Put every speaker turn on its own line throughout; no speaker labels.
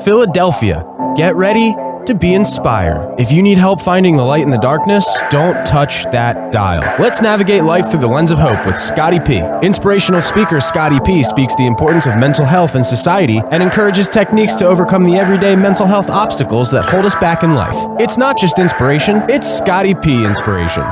Philadelphia, get ready to be inspired. If you need help finding the light in the darkness, don't touch that dial. Let's navigate life through the lens of hope with Scotty P. Inspirational speaker Scotty P speaks the importance of mental health in society and encourages techniques to overcome the everyday mental health obstacles that hold us back in life. It's not just inspiration, it's Scotty P inspiration.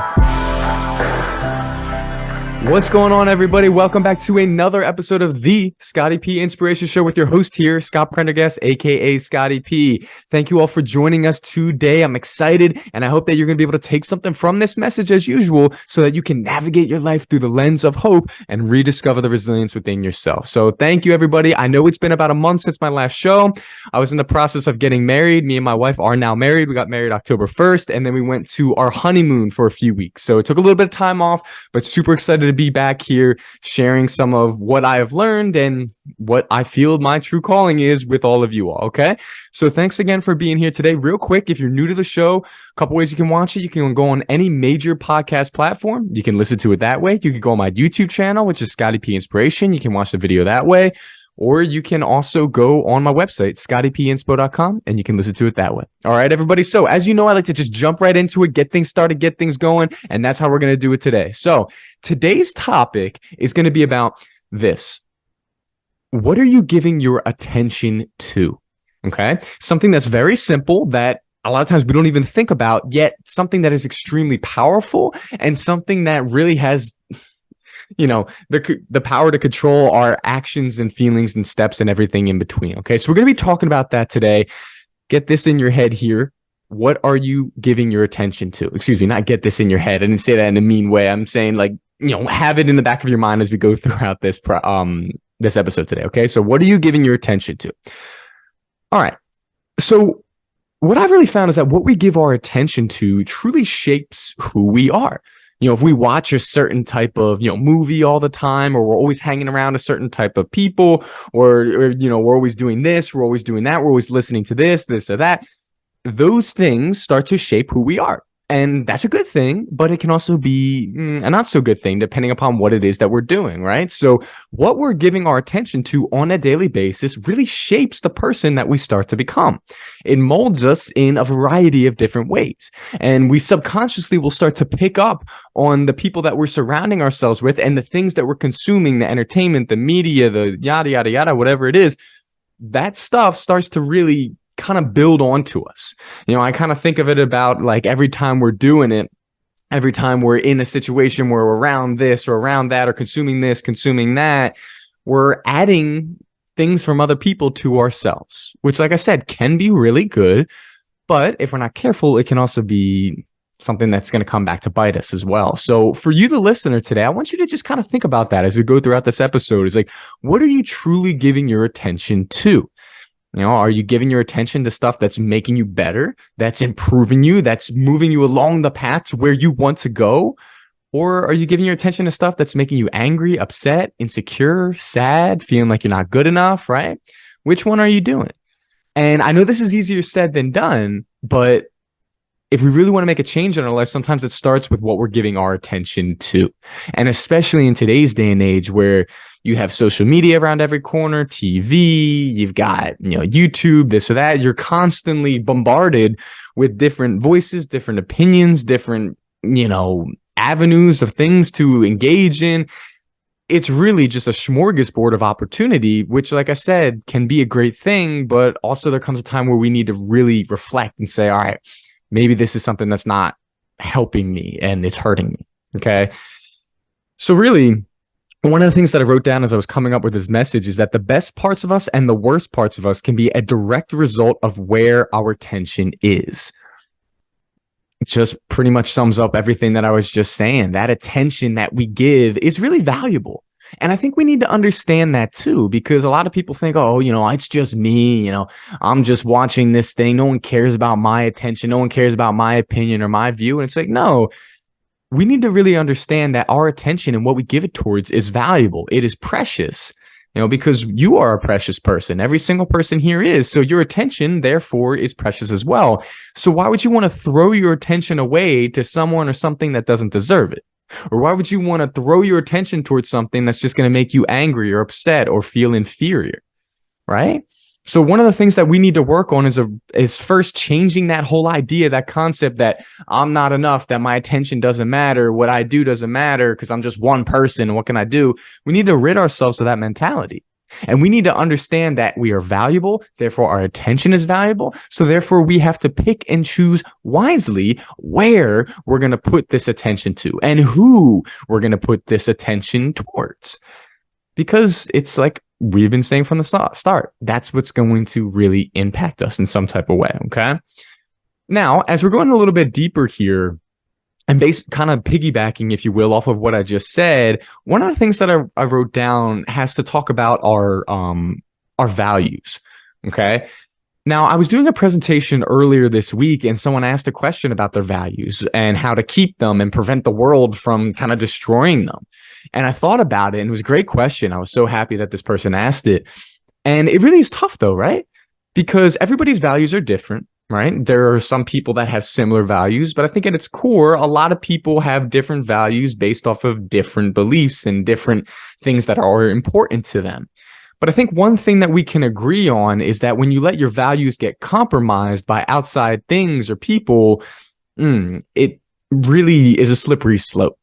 What's going on, everybody? Welcome back to another episode of the Scotty P Inspiration Show with your host here, Scott Prendergast, aka Scotty P. Thank you all for joining us today. I'm excited, and I hope that you're going to be able to take something from this message as usual so that you can navigate your life through the lens of hope and rediscover the resilience within yourself. So thank you, everybody. I know it's been about a month since my last show. I was in the process of getting married. Me and my wife are now married. We got married October 1st, and then we went to our honeymoon for a few weeks. So it took a little bit of time off, but super excited to be back here sharing some of what I have learned and what I feel my true calling is with all of you all. Okay. So thanks again for being here today. Real quick, if you're new to the show, a couple ways you can watch it. You can go on any major podcast platform. You can listen to it that way. You can go on my YouTube channel, which is Scotty P Inspiration. You can watch the video that way. Or you can also go on my website, scottypinspo.com, and you can listen to it that way. All right, everybody. So as you know, I like to just jump right into it, get things started, get things going. And that's how we're going to do it today. So today's topic is going to be about this. What are you giving your attention to? Okay. Something that's very simple that a lot of times we don't even think about, yet something that is extremely powerful and something that really has the power to control our actions and feelings and steps and everything in between. Okay. So we're going to be talking about that today. Get this in your head here. What are you giving your attention to? Excuse me, not get this in your head. I didn't say that in a mean way. I'm saying have it in the back of your mind as we go throughout this episode today. Okay. So what are you giving your attention to? All right. So what I've really found is that what we give our attention to truly shapes who we are. If we watch a certain type of, movie all the time, or we're always hanging around a certain type of people, or we're always doing this, we're always doing that, we're always listening to this or that, those things start to shape who we are. And that's a good thing, but it can also be a not so good thing depending upon what it is that we're doing, right? So what we're giving our attention to on a daily basis really shapes the person that we start to become. It molds us in a variety of different ways. And we subconsciously will start to pick up on the people that we're surrounding ourselves with and the things that we're consuming, the entertainment, the media, the yada, yada, yada, whatever it is. That stuff starts to really kind of build onto us. I kind of think of it about like every time we're doing it, every time we're in a situation where we're around this or around that or consuming this, consuming that, we're adding things from other people to ourselves, which, like I said, can be really good. But if we're not careful, it can also be something that's going to come back to bite us as well. So for you, the listener today, I want you to just kind of think about that as we go throughout this episode. Is like, what are you truly giving your attention to? Are you giving your attention to stuff that's making you better, that's improving you, that's moving you along the path to where you want to go? Or are you giving your attention to stuff that's making you angry, upset, insecure, sad, feeling like you're not good enough, right? Which one are you doing? And I know this is easier said than done, but if we really want to make a change in our life, sometimes it starts with what we're giving our attention to. And especially in today's day and age where you have social media around every corner, TV, you've got, YouTube, this or that. You're constantly bombarded with different voices, different opinions, different, avenues of things to engage in. It's really just a smorgasbord of opportunity, which, like I said, can be a great thing. But also there comes a time where we need to really reflect and say, all right, maybe this is something that's not helping me and it's hurting me. Okay. So really, one of the things that I wrote down as I was coming up with this message is that the best parts of us and the worst parts of us can be a direct result of where our attention is. It just pretty much sums up everything that I was just saying. That attention that we give is really valuable. And I think we need to understand that too, because a lot of people think, oh, it's just me, I'm just watching this thing. No one cares about my attention. No one cares about my opinion or my view. And it's like, no, we need to really understand that our attention and what we give it towards is valuable. It is precious, because you are a precious person. Every single person here is. So your attention, therefore, is precious as well. So why would you want to throw your attention away to someone or something that doesn't deserve it? Or why would you want to throw your attention towards something that's just going to make you angry or upset or feel inferior, right? So one of the things that we need to work on is first changing that whole idea, that concept that I'm not enough, that my attention doesn't matter, what I do doesn't matter because I'm just one person. What can I do? We need to rid ourselves of that mentality. And we need to understand that we are valuable. Therefore, our attention is valuable. So therefore, we have to pick and choose wisely where we're going to put this attention to and who we're going to put this attention towards. Because it's like we've been saying from the start, that's what's going to really impact us in some type of way. Okay. Now, as we're going a little bit deeper here and kind of piggybacking, if you will, off of what I just said, one of the things that I wrote down has to talk about our values. Okay. Now, I was doing a presentation earlier this week and someone asked a question about their values and how to keep them and prevent the world from kind of destroying them. And I thought about it and it was a great question. I was so happy that this person asked it. And it really is tough though, right? Because everybody's values are different, right? There are some people that have similar values, but I think at its core, a lot of people have different values based off of different beliefs and different things that are important to them. But I think one thing that we can agree on is that when you let your values get compromised by outside things or people, it really is a slippery slope,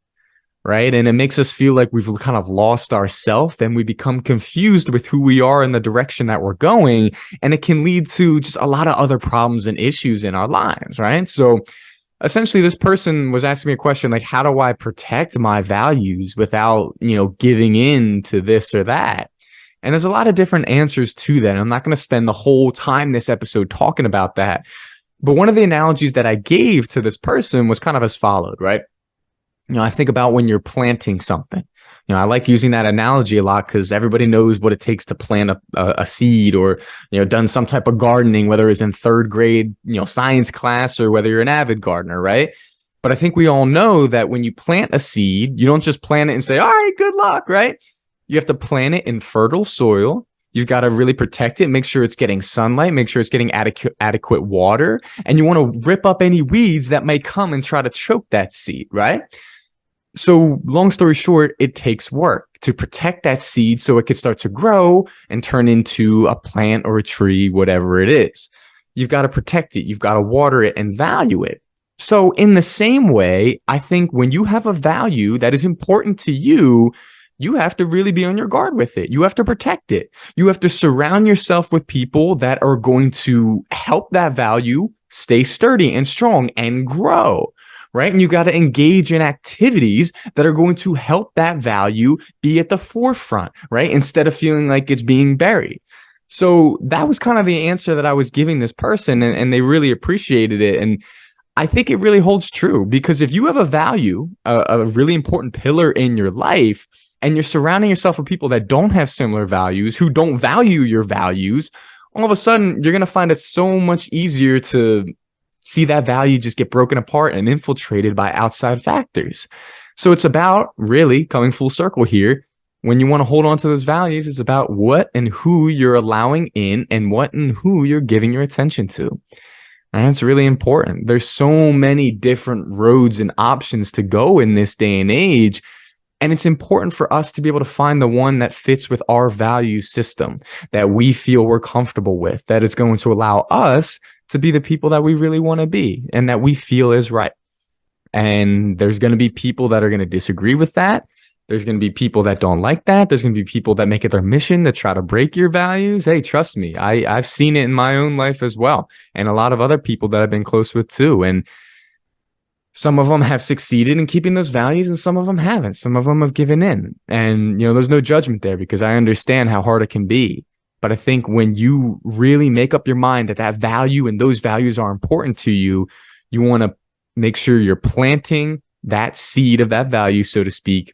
right? And it makes us feel like we've kind of lost ourselves and we become confused with who we are in the direction that we're going. And it can lead to just a lot of other problems and issues in our lives, right? So essentially, this person was asking me a question like, how do I protect my values without, giving in to this or that? And there's a lot of different answers to that. I'm not going to spend the whole time this episode talking about that. But one of the analogies that I gave to this person was kind of as followed, right? I think about when you're planting something. I like using that analogy a lot because everybody knows what it takes to plant a seed or, done some type of gardening, whether it's in third grade, science class or whether you're an avid gardener, right? But I think we all know that when you plant a seed, you don't just plant it and say, all right, good luck, right? You have to plant it in fertile soil. You've got to really protect it, make sure it's getting sunlight, make sure it's getting adequate water. And you want to rip up any weeds that may come and try to choke that seed, right? So long story short, it takes work to protect that seed so it can start to grow and turn into a plant or a tree, whatever it is. You've got to protect it. You've got to water it and value it. So in the same way, I think when you have a value that is important to you, you have to really be on your guard with it. You have to protect it. You have to surround yourself with people that are going to help that value stay sturdy and strong and grow, right? And you got to engage in activities that are going to help that value be at the forefront, right? Instead of feeling like it's being buried. So that was kind of the answer that I was giving this person, and they really appreciated it. And I think it really holds true because if you have a value, a really important pillar in your life, and you're surrounding yourself with people that don't have similar values, who don't value your values, all of a sudden, you're going to find it so much easier to see that value just get broken apart and infiltrated by outside factors. So it's about really coming full circle here. When you want to hold on to those values, it's about what and who you're allowing in and what and who you're giving your attention to. And it's really important. There's so many different roads and options to go in this day and age. And it's important for us to be able to find the one that fits with our value system, that we feel we're comfortable with, that is going to allow us to be the people that we really want to be and that we feel is right. And there's going to be people that are going to disagree with that. There's going to be people that don't like that. There's going to be people that make it their mission to try to break your values. Hey, trust me, I've seen it in my own life as well. And a lot of other people that I've been close with too. And some of them have succeeded in keeping those values and some of them haven't. Some of them have given in. And, there's no judgment there because I understand how hard it can be. But I think when you really make up your mind that value and those values are important to you, you want to make sure you're planting that seed of that value, so to speak.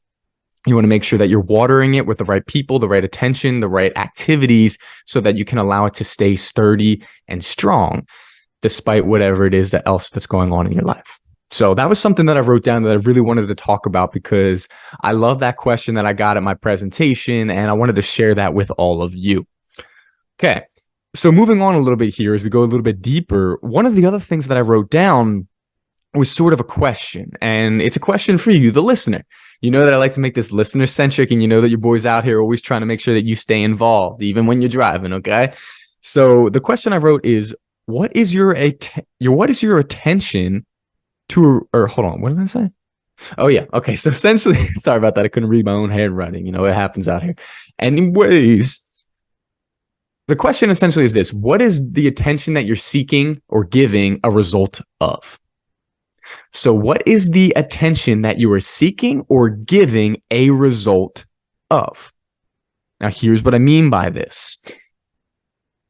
You want to make sure that you're watering it with the right people, the right attention, the right activities, so that you can allow it to stay sturdy and strong, despite whatever it is else that's going on in your life. So that was something that I wrote down that I really wanted to talk about because I love that question that I got at my presentation and I wanted to share that with all of you. Okay, so moving on a little bit here as we go a little bit deeper, one of the other things that I wrote down was sort of a question, and it's a question for you, the listener. You know that I like to make this listener-centric, and you know that your boy's out here always trying to make sure that you stay involved, even when you're driving, okay? So the question I wrote is, what is your attention to, or hold on, what did I say? Oh yeah. Okay. So essentially, sorry about that. I couldn't read my own handwriting. It happens out here. Anyways, the question essentially is this: what is the attention that you're seeking or giving a result of? So what is the attention that you are seeking or giving a result of? Now, here's what I mean by this.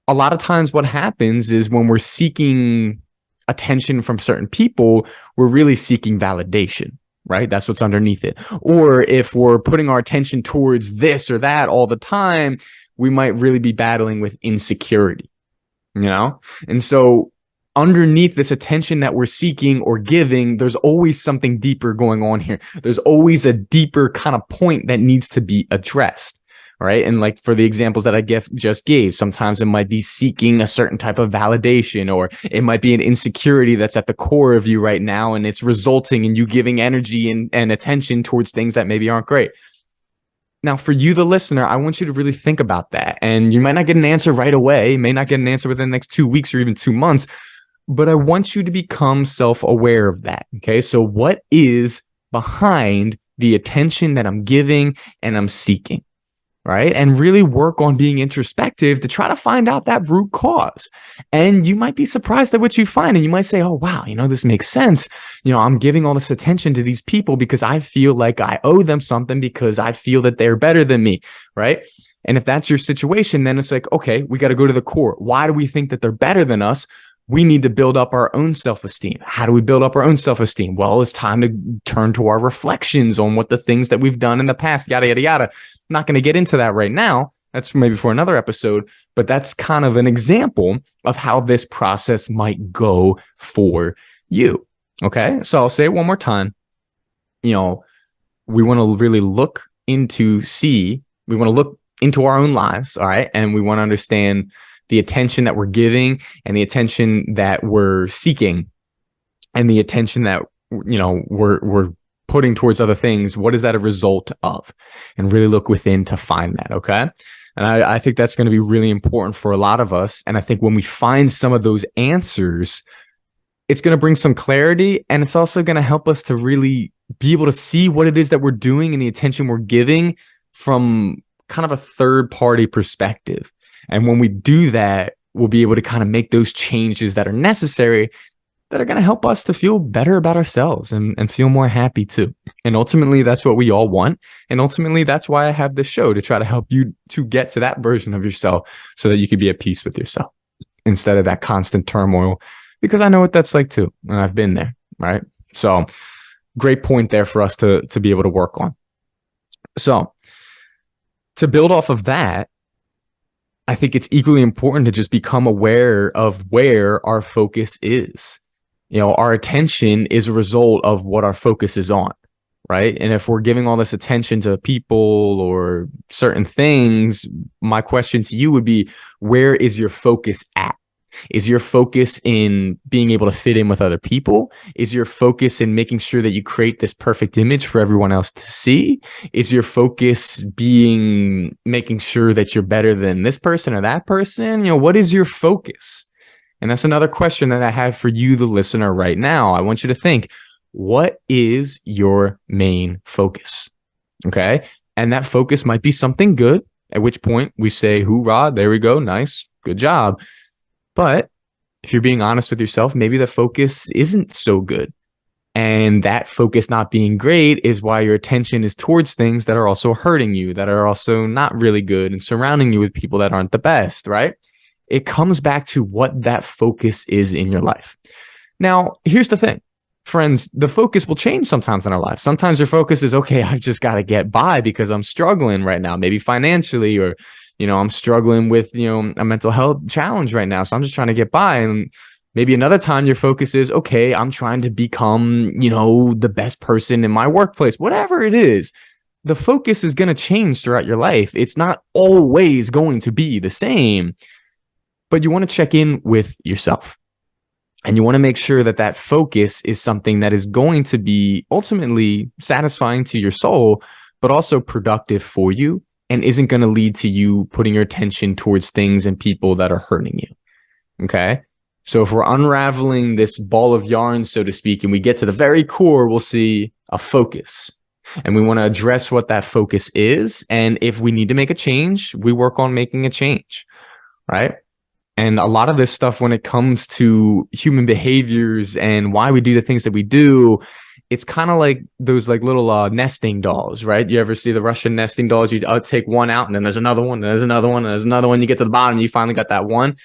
A lot of times what happens is when we're seeking attention from certain people, we're really seeking validation, right? That's what's underneath it. Or if we're putting our attention towards this or that all the time, we might really be battling with insecurity, And so underneath this attention that we're seeking or giving, there's always something deeper going on here. There's always a deeper kind of point that needs to be addressed. Right. And like for the examples that I just gave, sometimes it might be seeking a certain type of validation, or it might be an insecurity that's at the core of you right now. And it's resulting in you giving energy and attention towards things that maybe aren't great. Now, for you, the listener, I want you to really think about that. And you might not get an answer right away. You may not get an answer within the next 2 weeks or even 2 months. But I want you to become self-aware of that. Okay. So what is behind the attention that I'm giving and I'm seeking? Right? And really work on being introspective to try to find out that root cause. And you might be surprised at what you find. And you might say, oh, wow, this makes sense. I'm giving all this attention to these people because I feel like I owe them something, because I feel that they're better than me. Right? And if that's your situation, then it's like, okay, we got to go to the core. Why do we think that they're better than us? We need to build up our own self-esteem. How do we build up our own self-esteem? Well, it's time to turn to our reflections on what the things that we've done in the past, yada, yada, yada. I'm not going to get into that right now. That's maybe for another episode, but that's kind of an example of how this process might go for you. Okay. So I'll say it one more time. We want to really look into our own lives. All right. And we want to understand the attention that we're giving and the attention that we're seeking and the attention that, we're putting towards other things. What is that a result of? And really look within to find that. Okay. And I think that's going to be really important for a lot of us. And I think when we find some of those answers, it's going to bring some clarity, and it's also going to help us to really be able to see what it is that we're doing and the attention we're giving from kind of a third party perspective. And when we do that, we'll be able to kind of make those changes that are necessary, that are going to help us to feel better about ourselves and feel more happy too. And ultimately, that's what we all want. And ultimately, that's why I have this show, to try to help you to get to that version of yourself so that you can be at peace with yourself instead of that constant turmoil, because I know what that's like too. And I've been there. Right. So great point there for us to be able to work on. So to build off of that, I think it's equally important to just become aware of where our focus is. Our attention is a result of what our focus is on, right? And if we're giving all this attention to people or certain things, my question to you would be, where is your focus at? Is your focus in being able to fit in with other people? Is your focus in making sure that you create this perfect image for everyone else to see? Is your focus making sure that you're better than this person or that person? What is your focus? And that's another question that I have for you, the listener, right now. I want you to think, what is your main focus? Okay. And that focus might be something good, at which point we say, hoorah, there we go. Nice. Good job. But if you're being honest with yourself, maybe the focus isn't so good. And that focus not being great is why your attention is towards things that are also hurting you, that are also not really good, and surrounding you with people that aren't the best, right? It comes back to what that focus is in your life. Now, here's the thing, friends, the focus will change sometimes in our lives. Sometimes your focus is, okay, I've just got to get by because I'm struggling right now, maybe financially, or I'm struggling with, a mental health challenge right now. So I'm just trying to get by. And maybe another time your focus is, okay, I'm trying to become, the best person in my workplace, whatever it is. The focus is going to change throughout your life. It's not always going to be the same, but you want to check in with yourself, and you want to make sure that that focus is something that is going to be ultimately satisfying to your soul, but also productive for you and isn't going to lead to you putting your attention towards things and people that are hurting you. Okay. So if we're unraveling this ball of yarn, so to speak, and we get to the very core, we'll see a focus. And we want to address what that focus is. And if we need to make a change, we work on making a change, right? And a lot of this stuff, when it comes to human behaviors and why we do the things that we do, it's kind of like those like little nesting dolls, right? You ever see the Russian nesting dolls? You take one out and then there's another one, and there's another one, and there's another one. You get to the bottom and you finally got that one.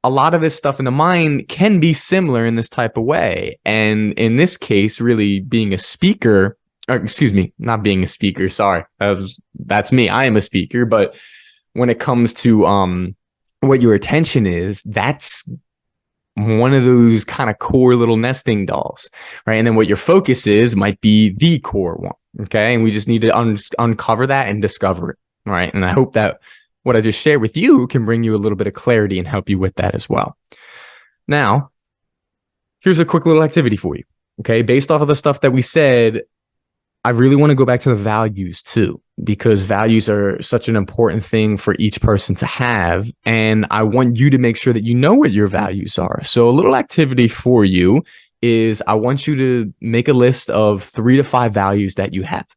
A lot of this stuff in the mind can be similar in this type of way. And in this case, really being a speaker, or excuse me, not being a speaker, sorry. That's me. I am a speaker. But when it comes to what your attention is, that's one of those kind of core little nesting dolls, right? And then what your focus is might be the core one, okay? And we just need to uncover that and discover it, right? And I hope that what I just shared with you can bring you a little bit of clarity and help you with that as well. Now, here's a quick little activity for you, okay? Based off of the stuff that we said, I really want to go back to the values too, because values are such an important thing for each person to have. And I want you to make sure that you know what your values are. So a little activity for you is I want you to make a list of 3 to 5 values that you have.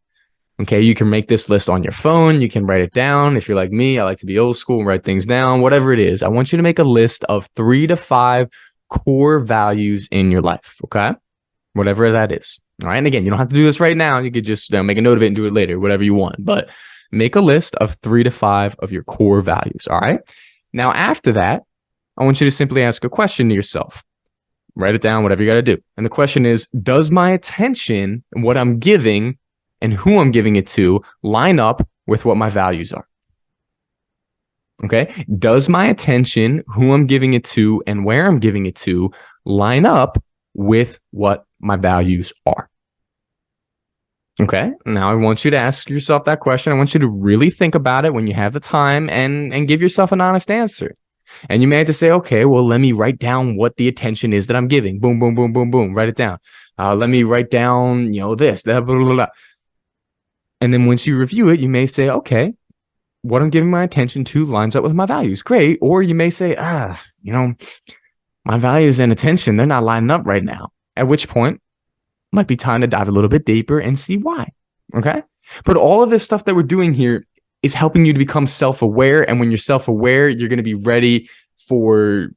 Okay, you can make this list on your phone. You can write it down. If you're like me, I like to be old school and write things down, whatever it is. I want you to make a list of 3 to 5 core values in your life. Okay, whatever that is. All right. And again, you don't have to do this right now. You could just make a note of it and do it later, whatever you want. But make a list of 3 to 5 of your core values. All right. Now, after that, I want you to simply ask a question to yourself. Write it down, whatever you got to do. And the question is, does my attention and what I'm giving and who I'm giving it to line up with what my values are? Okay. Does my attention, who I'm giving it to, and where I'm giving it to line up with what my values are? Okay. Now I want you to ask yourself that question. I want you to really think about it when you have the time and give yourself an honest answer. And you may have to say, okay, well, let me write down what the attention is that I'm giving. Boom, boom, boom, boom, boom. Write it down. Let me write down, this, blah, blah, blah, blah. And then once you review it, you may say, okay, what I'm giving my attention to lines up with my values. Great. Or you may say, my values and attention, they're not lining up right now. At which point, it might be time to dive a little bit deeper and see why. Okay. But all of this stuff that we're doing here is helping you to become self-aware. And when you're self-aware, you're going to be ready for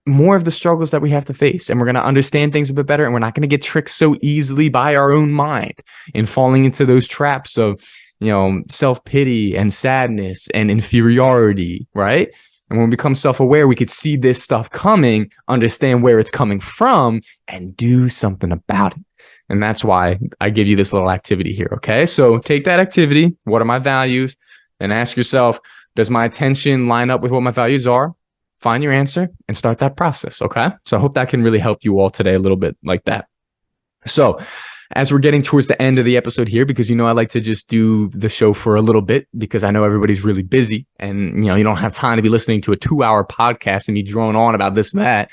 more of the struggles that we have to face. And we're going to understand things a bit better. And we're not going to get tricked so easily by our own mind and falling into those traps of, self-pity and sadness and inferiority, right? And when we become self-aware, we could see this stuff coming, understand where it's coming from, and do something about it. And that's why I give you this little activity here, okay? So take that activity, what are my values, and ask yourself, does my attention line up with what my values are? Find your answer and start that process, okay? So I hope that can really help you all today a little bit like that. So as we're getting towards the end of the episode here, because I like to just do the show for a little bit because I know everybody's really busy and you don't have time to be listening to a 2-hour podcast and be drone on about this and that.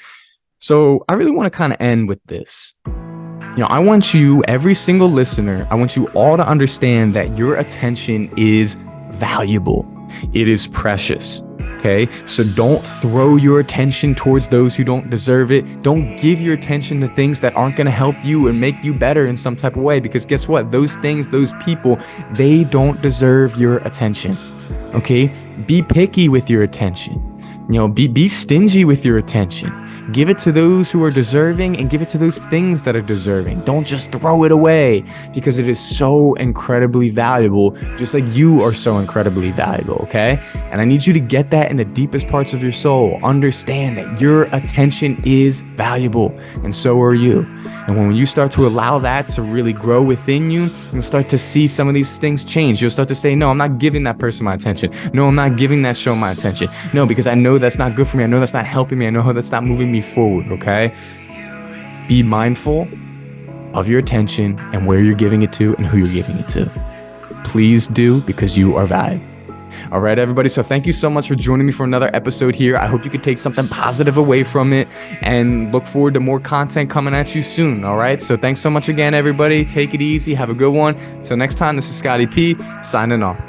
So I really want to kind of end with this. I want you, every single listener, I want you all to understand that your attention is valuable. It is precious. Okay, so don't throw your attention towards those who don't deserve it. Don't give your attention to things that aren't going to help you and make you better in some type of way, because guess what? Those things, those people, they don't deserve your attention. Okay, be picky with your attention. Be stingy with your attention. Give it to those who are deserving and give it to those things that are deserving. Don't just throw it away, because it is so incredibly valuable, just like you are so incredibly valuable, okay? And I need you to get that in the deepest parts of your soul. Understand that your attention is valuable, and so are you. And when you start to allow that to really grow within you, you'll start to see some of these things change. You'll start to say, no, I'm not giving that person my attention. No, I'm not giving that show my attention. No, because I know that's not good for me. I know that's not helping me. I know that's not moving me forward, okay? Be mindful of your attention and where you're giving it to and who you're giving it to. Please do, because you are valuable. All right, everybody. So thank you so much for joining me for another episode here. I hope you could take something positive away from it and look forward to more content coming at you soon. All right. So thanks so much again, everybody. Take it easy. Have a good one. Till next time, this is Scotty P signing off.